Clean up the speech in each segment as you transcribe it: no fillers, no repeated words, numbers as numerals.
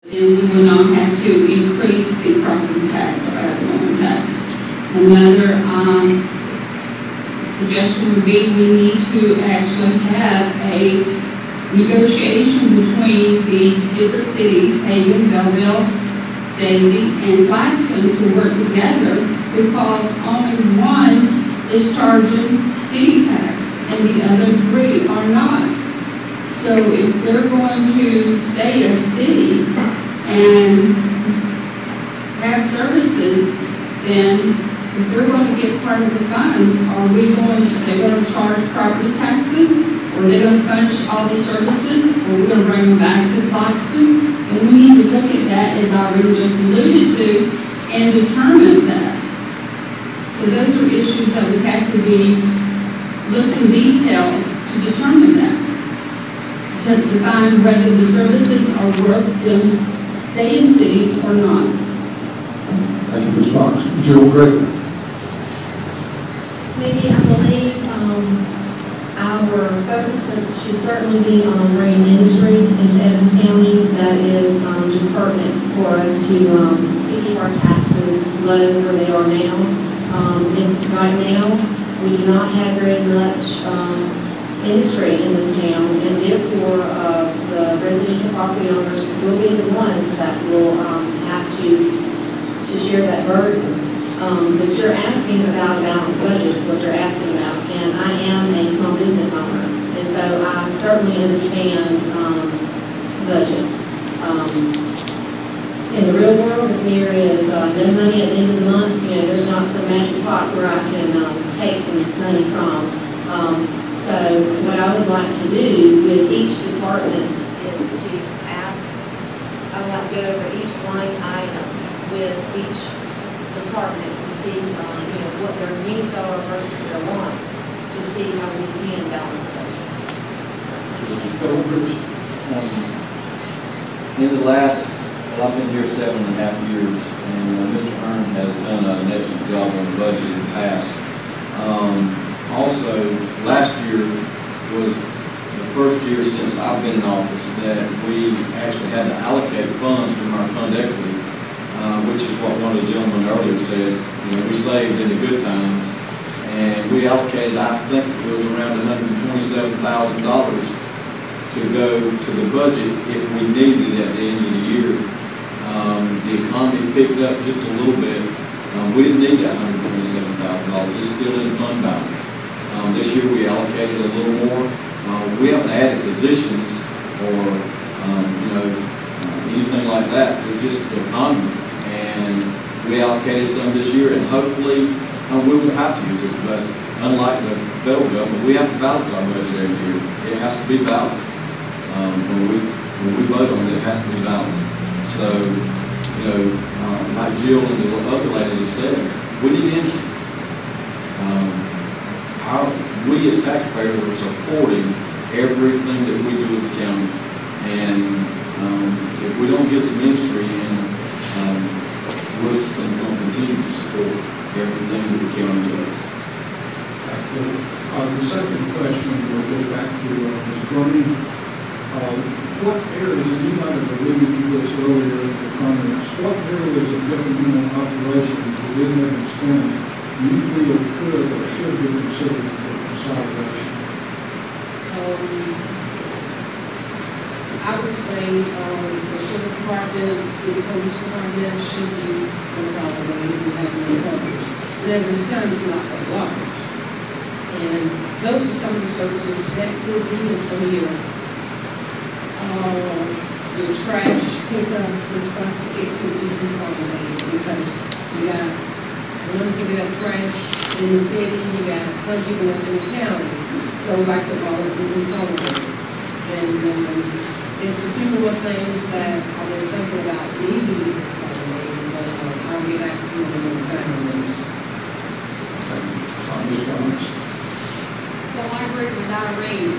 And we will not have to increase the property tax or ad valorem tax. Another suggestion would be we need to actually have a negotiation between the different cities, Hagen, Belleville, Daisy, and Claxton, to work together, because only one is charging city tax and the other three are not. So if they're going to stay a city and have services, then if they're going to get part of the funds, are they going to charge property taxes? Or are they going to fund all these services? Or are we going to bring them back to Claxton? And we need to look at that, as Irene just alluded to, and determine that. So those are issues that would have to be looked in detail to determine that. To define whether the services are worth them staying in cities or not. Thank you, Ms. Fox. Griffin. Maybe I believe our focus should certainly be on bringing industry into Evans County. That is just pertinent for us to keep our taxes low where they are now. Right now, we do not have very much industry in this town, and therefore the residential property owners will be the ones that will have to share that burden. But you're asking about a balanced budget is what you're asking about, and I am a small business owner, and so I certainly understand budgets. In the real world, if there is no money at the end of the month, there's not some magic pot where I can take some money from. So what I would like to do with each department is to ask, I would like to go over each line item with each department to see what their needs are versus their wants, to see how we can balance the budget. In the last, well, I've been here 7.5 years, and Mr. Irene has done an excellent job on the budget in the past. Also, last year was the first year since I've been in office that we actually had to allocate funds from our fund equity, which is what one of the gentlemen earlier said. We saved in the good times, and we allocated, I think it was around $127,000 to go to the budget if we needed it at the end of the year. The economy picked up just a little bit. We didn't need that $127,000. It's still in fund balance. This year we allocated a little more. We haven't added positions or anything like that. It's just the economy, and we allocated some this year, and hopefully we will have to use it. But unlike the federal government, we have to balance our budget every year. It has to be balanced. When we vote on it, it has to be balanced. So, like Jill and the other ladies have said, we need industry. We as taxpayers are supporting everything that we do as a county, and if we don't get some industry in, we're going to continue to support everything that the county does. The second question will go back to Ms. Burney. What areas, and you might have alluded to this earlier in the comments, what areas of governmental operations within Evans County do you feel could or should be considered for consolidation? I would say the sheriff department, city police department should be consolidated and have more coverage. And Evans County is not that large. And those are some of the services that could be in some of your trash pickups and stuff. It could be consolidated because you got one picking up trash in the city, you got some people up in the county. So like the all be consolidated. And it's a few more things that I've been thinking about needing to be consolidated, but I'll get back to you another time on this. Well, I agree with Irene.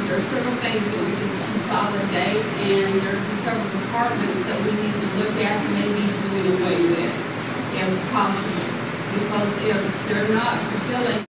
There are several things that we can consolidate, and there's several departments that we need to look at maybe doing away with, if possible. Because if they're not fulfilling